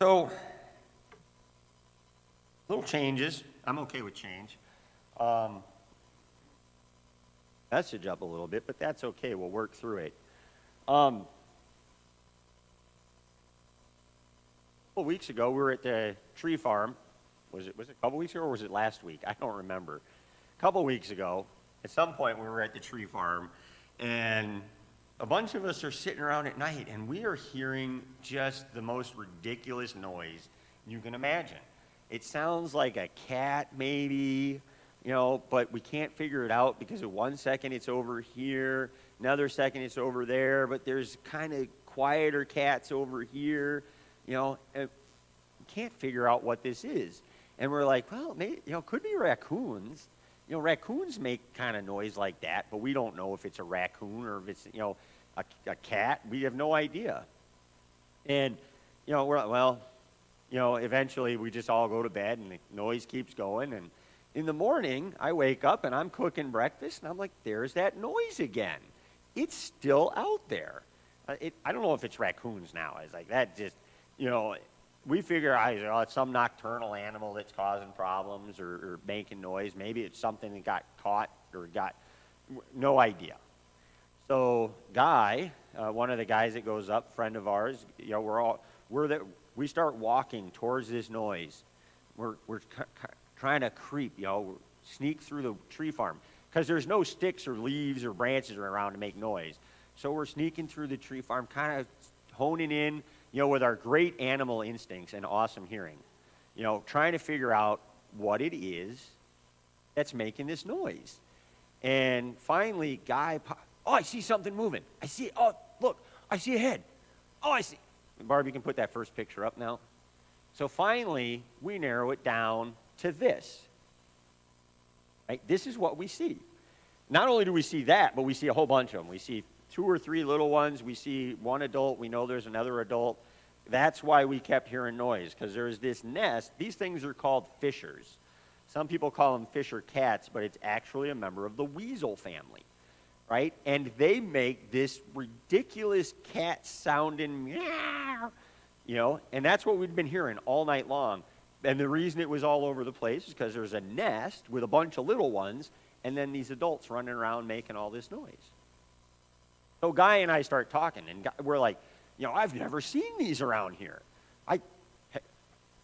So, little changes. I'm okay with change. Message up a little bit, but that's okay. We'll work through it. A couple weeks ago, we were at the tree farm. Was it a couple weeks ago or was it last week? I don't remember. A couple weeks ago, at some point, we were at the tree farm, and a bunch of us are sitting around at night, and we are hearing just the most ridiculous noise you can imagine. It sounds like a cat, maybe, but we can't figure it out because at 1 second it's over here, another second it's over there, but there's kind of quieter cats over here, and we can't figure out what this is. And we're like, well, maybe, could be raccoons. Raccoons make kind of noise like that, but we don't know if it's a raccoon or if it's, a cat. We have no idea. And, we're like, well, eventually we just all go to bed and the noise keeps going. And in the morning, I wake up and I'm cooking breakfast and I'm like, there's that noise again. It's still out there. I don't know if it's raccoons now. It's like that just, we figure out it's some nocturnal animal that's causing problems or making noise. Maybe it's something that got caught or got no idea. So Guy, one of the guys that goes up, friend of ours, we start walking towards this noise. We're trying to creep, sneak through the tree farm because there's no sticks or leaves or branches around to make noise. So we're sneaking through the tree farm, kind of honing in, with our great animal instincts and awesome hearing, trying to figure out what it is that's making this noise. And finally, Guy, I see something moving. Look, I see a head. I see. Barb, you can put that first picture up now. So finally, we narrow it down to this. Right? This is what we see. Not only do we see that, but we see a whole bunch of them. We see 2 or 3 little ones. We see one adult. We know there's another adult. That's why we kept hearing noise, because there's this nest. These things are called fishers. Some people call them fisher cats, but it's actually a member of the weasel family, right? And they make this ridiculous cat-sounding meow, and that's what we've been hearing all night long. And the reason it was all over the place is because there's a nest with a bunch of little ones, and then these adults running around making all this noise. So Guy and I start talking, and we're like, I've never seen these around here.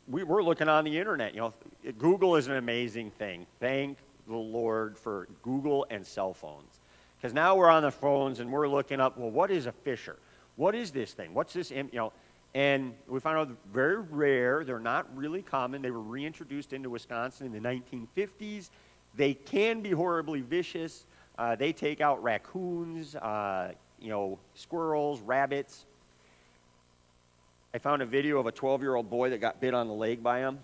We're looking on the internet. Google is an amazing thing. Thank the Lord for Google and cell phones. Because now we're on the phones, and we're looking up, well, what is a fisher? What is this thing? What's this, And we found out very rare. They're not really common. They were reintroduced into Wisconsin in the 1950s. They can be horribly vicious. They take out raccoons, squirrels, rabbits. I found a video of a 12-year-old boy that got bit on the leg by them.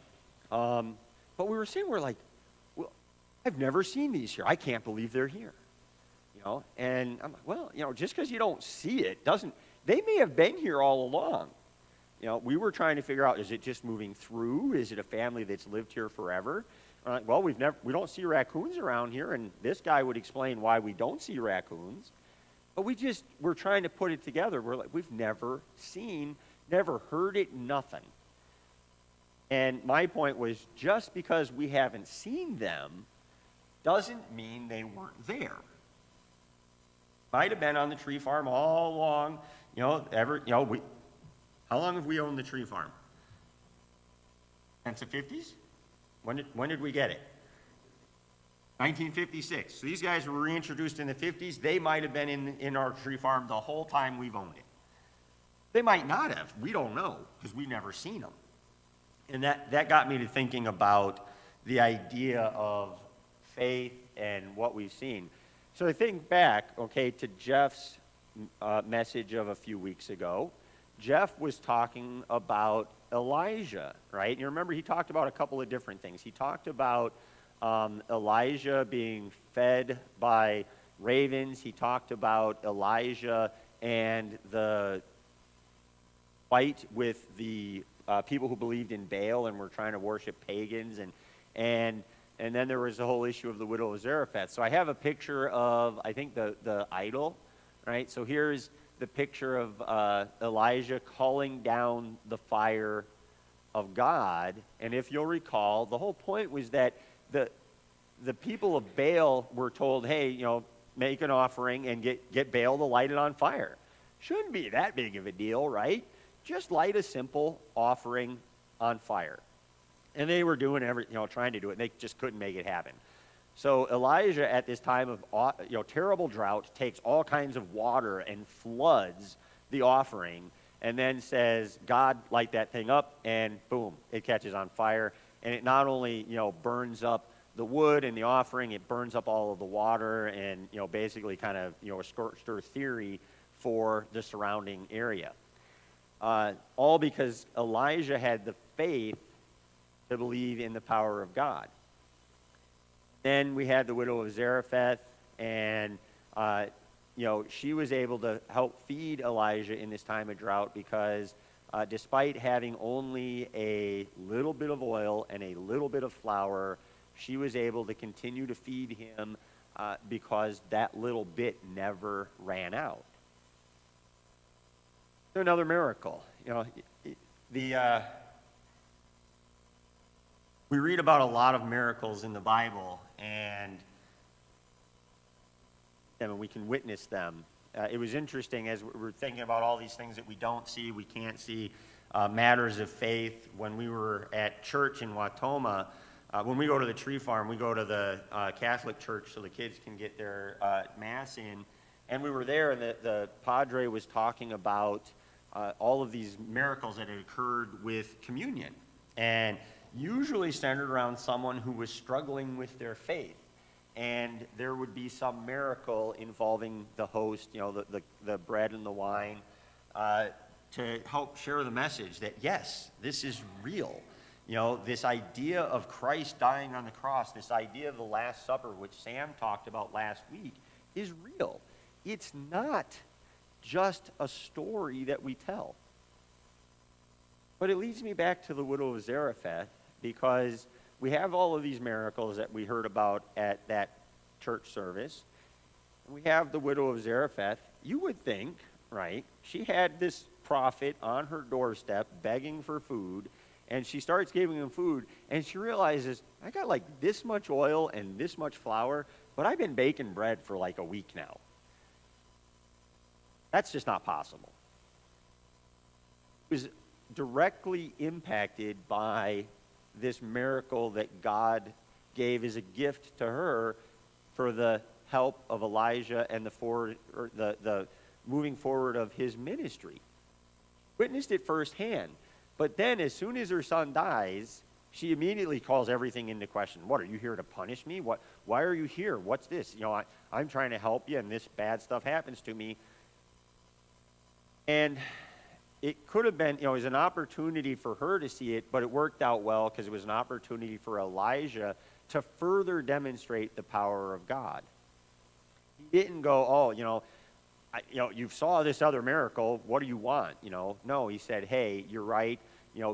But we were saying, we're like, well, I've never seen these here. I can't believe they're here. And I'm like, well, just because you don't see it doesn't, they may have been here all along. We were trying to figure out, is it just moving through? Is it a family that's lived here forever? Like, well, we don't see raccoons around here, and this guy would explain why we don't see raccoons. But we're trying to put it together. We're like, we've never heard it, nothing. And my point was, just because we haven't seen them doesn't mean they weren't there. Might have been on the tree farm all along, how long have we owned the tree farm? Since the 50s? When did we get it? 1956. So these guys were reintroduced in the 50s. They might have been in our tree farm the whole time we've owned it. They might not have. We don't know, because we've never seen them. And that got me to thinking about the idea of faith and what we've seen. So I think back, to Jeff's message of a few weeks ago. Jeff was talking about Elijah, right? You remember he talked about a couple of different things. He talked about Elijah being fed by ravens. He talked about Elijah and the fight with the people who believed in Baal and were trying to worship pagans, and then there was the whole issue of the widow of Zarephath. So I have a picture of, I think, the idol, right? So here's the picture of Elijah calling down the fire of God. And if you'll recall, the whole point was that the people of Baal were told, hey, make an offering and get Baal to light it on fire. Shouldn't be that big of a deal, right? Just light a simple offering on fire. And they were doing trying to do it, and they just couldn't make it happen. So Elijah, at this time of terrible drought, takes all kinds of water and floods the offering, and then says, God, light that thing up, and boom, it catches on fire. And it not only burns up the wood and the offering, it burns up all of the water, and basically kind of a scorched earth theory for the surrounding area. All because Elijah had the faith to believe in the power of God. Then we had the widow of Zarephath, and she was able to help feed Elijah in this time of drought because despite having only a little bit of oil and a little bit of flour, she was able to continue to feed him because that little bit never ran out. Another miracle. We read about a lot of miracles in the Bible, and we can witness them. It was interesting as we were thinking about all these things that we don't see, we can't see, matters of faith. When we were at church in Watoma, when we go to the tree farm, we go to the Catholic church so the kids can get their Mass in. And we were there, and the padre was talking about all of these miracles that had occurred with communion, and usually centered around someone who was struggling with their faith. And there would be some miracle involving the host, the bread and the wine, to help share the message that, yes, this is real. This idea of Christ dying on the cross, this idea of the Last Supper, which Sam talked about last week, is real. It's not just a story that we tell. But it leads me back to the widow of Zarephath, because we have all of these miracles that we heard about at that church service. And we have the widow of Zarephath. You would think, right, she had this prophet on her doorstep begging for food, and she starts giving him food, and she realizes, I got like this much oil and this much flour, but I've been baking bread for like a week now. That's just not possible. It was directly impacted by this miracle that God gave as a gift to her for the help of Elijah and the moving forward of his ministry. Witnessed it firsthand. But then as soon as her son dies, she immediately calls everything into question. What, are you here to punish me? Why are you here? What's this? I'm trying to help you, and this bad stuff happens to me. And it could have been, it was an opportunity for her to see it, but it worked out well because it was an opportunity for Elijah to further demonstrate the power of God. He didn't go, you saw this other miracle. What do you want? No, he said, hey, you're right.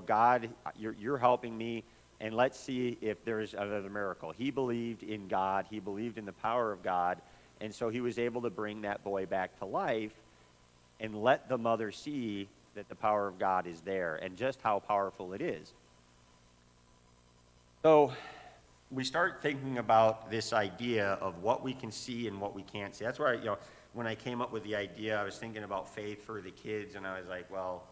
God, you're helping me, and let's see if there's another miracle. He believed in God. He believed in the power of God, and so he was able to bring that boy back to life and let the mother see that the power of God is there and just how powerful it is. So we start thinking about this idea of what we can see and what we can't see. That's why, when I came up with the idea, I was thinking about faith for the kids, and I was like, well,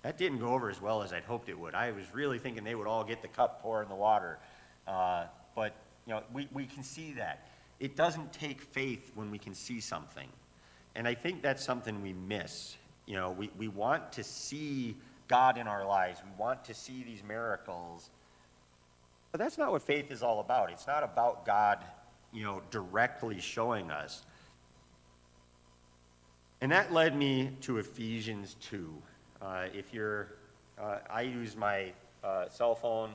that didn't go over as well as I'd hoped it would. I was really thinking they would all get the cup, pour in the water. But we can see that. It doesn't take faith when we can see something. And I think that's something we miss. We want to see God in our lives. We want to see these miracles. But that's not what faith is all about. It's not about God, directly showing us. And that led me to Ephesians 2. I use my cell phone,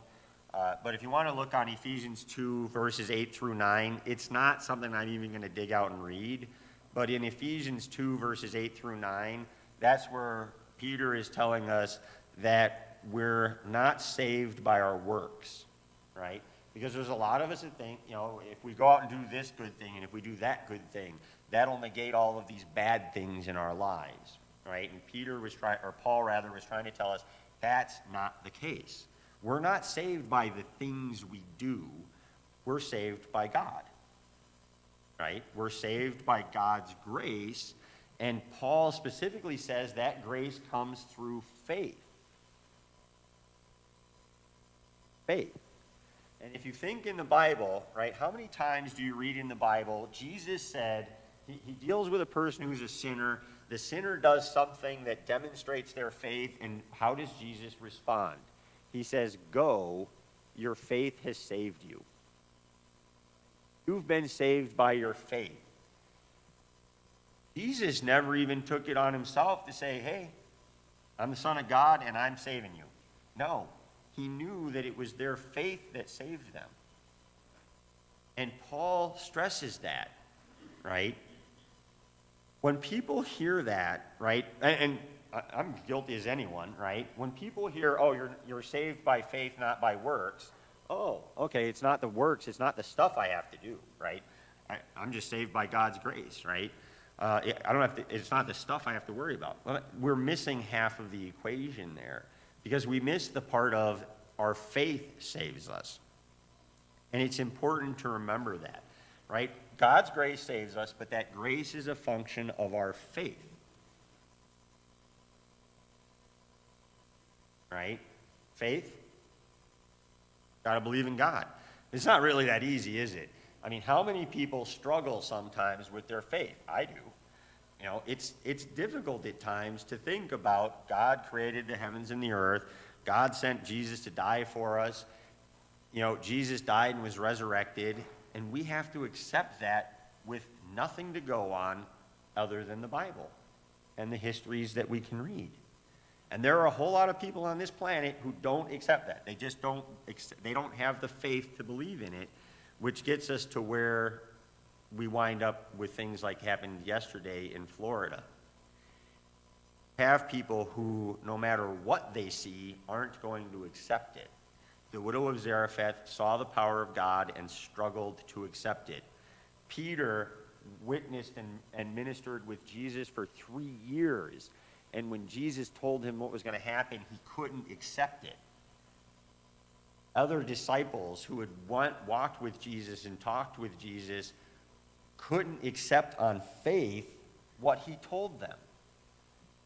but if you want to look on Ephesians 2, verses 8 through 9, it's not something I'm even going to dig out and read. But in Ephesians 2, verses 8 through 9, that's where Peter is telling us that we're not saved by our works, right? Because there's a lot of us that think, if we go out and do this good thing, and if we do that good thing, that'll negate all of these bad things in our lives, right? And Paul was trying to tell us that's not the case. We're not saved by the things we do. We're saved by God, right? We're saved by God's grace, and Paul specifically says that grace comes through faith. Faith. And if you think in the Bible, right, how many times do you read in the Bible, Jesus said, he deals with a person who's a sinner. The sinner does something that demonstrates their faith, and how does Jesus respond? He says, "Go, your faith has saved you." You've been saved by your faith. Jesus never even took it on himself to say, "Hey, I'm the Son of God and I'm saving you." No, he knew that it was their faith that saved them. And Paul stresses that, right? When people hear that, right, and I'm guilty as anyone, right? When people hear, "Oh, you're saved by faith, not by works," oh, okay, it's not the works, it's not the stuff I have to do, right? I'm just saved by God's grace, right? It's not the stuff I have to worry about. Well, we're missing half of the equation there, because we miss the part of our faith saves us. And it's important to remember that, right? God's grace saves us, but that grace is a function of our faith. Right? Faith? Got to believe in God. It's not really that easy, is it? I mean, how many people struggle sometimes with their faith? I do. You know, it's difficult at times to think about God created the heavens and the earth. God sent Jesus to die for us. You know, Jesus died and was resurrected, and we have to accept that with nothing to go on other than the Bible and the histories that we can read. And there are a whole lot of people on this planet who don't accept that. They just don't have the faith to believe in it, which gets us to where we wind up with things like happened yesterday in Florida. Have people who, no matter what they see, aren't going to accept it. The widow of Zarephath saw the power of God and struggled to accept it. Peter witnessed and ministered with Jesus for 3 years. And when Jesus told him what was going to happen, he couldn't accept it. Other disciples who had walked with Jesus and talked with Jesus couldn't accept on faith what he told them.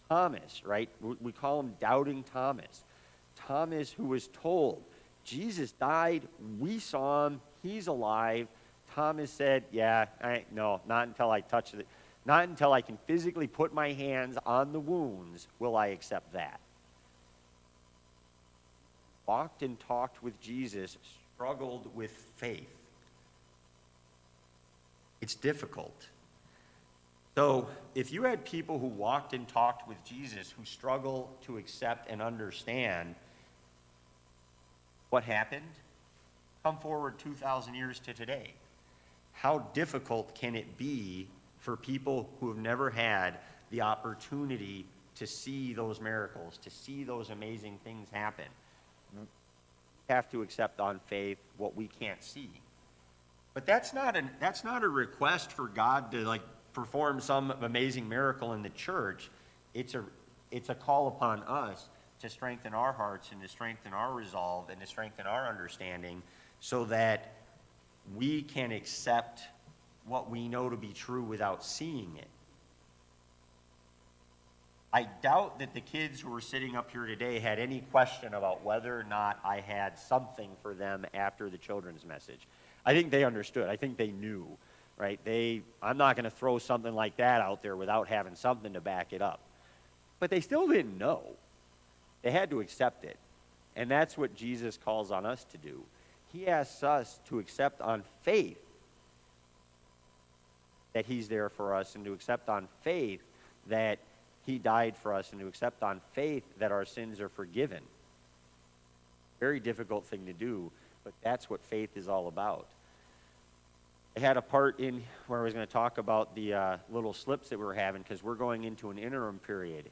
Thomas, right? We call him Doubting Thomas. Thomas, who was told, Jesus died, we saw him, he's alive. Thomas said, no, not until I touch it. Not until I can physically put my hands on the wounds will I accept that. Walked and talked with Jesus, struggled with faith. It's difficult. So if you had people who walked and talked with Jesus who struggle to accept and understand what happened, come forward 2,000 years to today. How difficult can it be for people who have never had the opportunity to see those miracles, to see those amazing things happen? We have to accept on faith what we can't see. But that's not a request for God to perform some amazing miracle in the church. It's a call upon us to strengthen our hearts and to strengthen our resolve and to strengthen our understanding so that we can accept what we know to be true without seeing it. I doubt that the kids who were sitting up here today had any question about whether or not I had something for them after the children's message. I think they understood. I think they knew, right? I'm not going to throw something like that out there without having something to back it up. But they still didn't know. They had to accept it. And that's what Jesus calls on us to do. He asks us to accept on faith that he's there for us, and to accept on faith that he died for us, and to accept on faith that our sins are forgiven. Very difficult thing to do, but that's what faith is all about. I had a part in where I was going to talk about the little slips that we were having, because we're going into an interim period.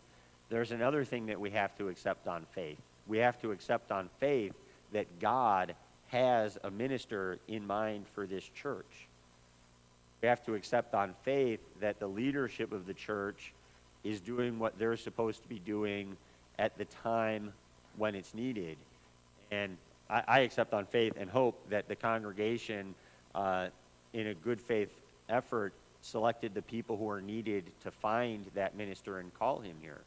There's another thing that we have to accept on faith. We have to accept on faith that God has a minister in mind for this church. We have to accept on faith that the leadership of the church is doing what they're supposed to be doing at the time when it's needed. And I accept on faith and hope that the congregation, in a good faith effort, selected the people who are needed to find that minister and call him here.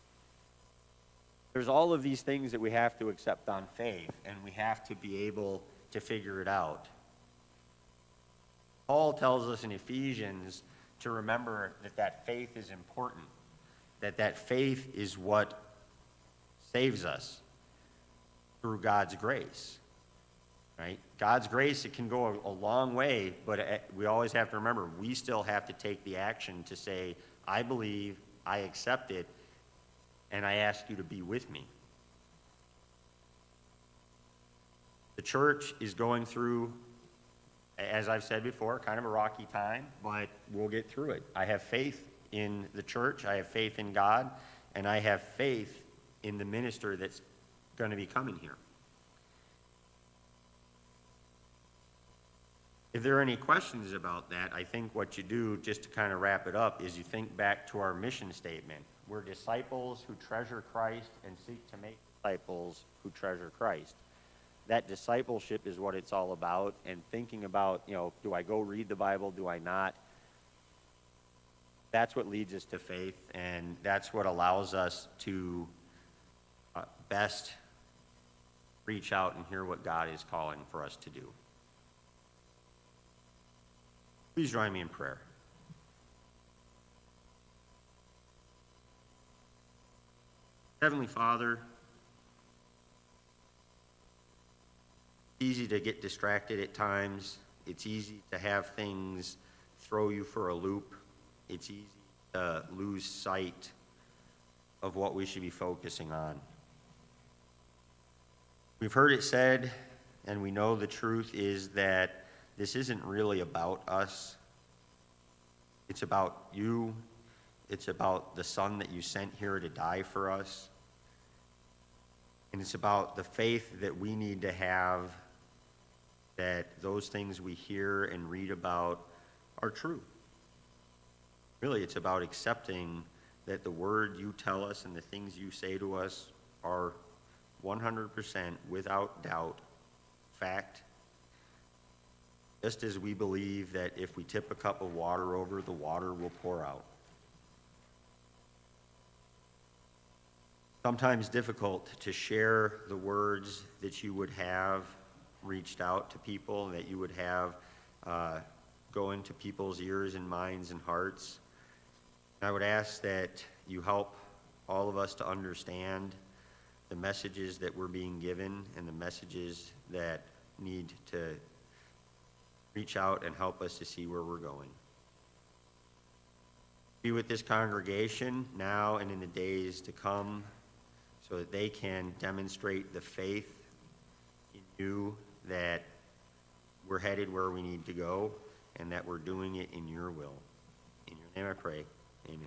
There's all of these things that we have to accept on faith, and we have to be able to figure it out. Paul tells us in Ephesians to remember that faith is important, that faith is what saves us through God's grace, right? God's grace, it can go a long way, but we always have to remember, we still have to take the action to say, I believe, I accept it, and I ask you to be with me. The church is going through, as I've said before, kind of a rocky time, but we'll get through it. I have faith in the church, I have faith in God, and I have faith in the minister that's going to be coming here. If there are any questions about that, I think what you do, just to kind of wrap it up, is you think back to our mission statement. We're disciples who treasure Christ and seek to make disciples who treasure Christ. That discipleship is what it's all about, and thinking about, do I go read the Bible, do I not? That's what leads us to faith, and that's what allows us to best reach out and hear what God is calling for us to do. Please join me in prayer. Heavenly Father, it's easy to get distracted at times. It's easy to have things throw you for a loop. It's easy to lose sight of what we should be focusing on. We've heard it said, and we know the truth is that this isn't really about us. It's about you. It's about the Son that you sent here to die for us. And it's about the faith that we need to have, that those things we hear and read about are true. Really, it's about accepting that the word you tell us and the things you say to us are 100% without doubt fact. Just as we believe that if we tip a cup of water over, the water will pour out. Sometimes difficult to share the words that you would have reached out to people, that you would have go into people's ears and minds and hearts. I would ask that you help all of us to understand the messages that we're being given and the messages that need to reach out and help us to see where we're going. Be with this congregation now and in the days to come so that they can demonstrate the faith in you, that we're headed where we need to go and that we're doing it in your will. In your name I pray, amen.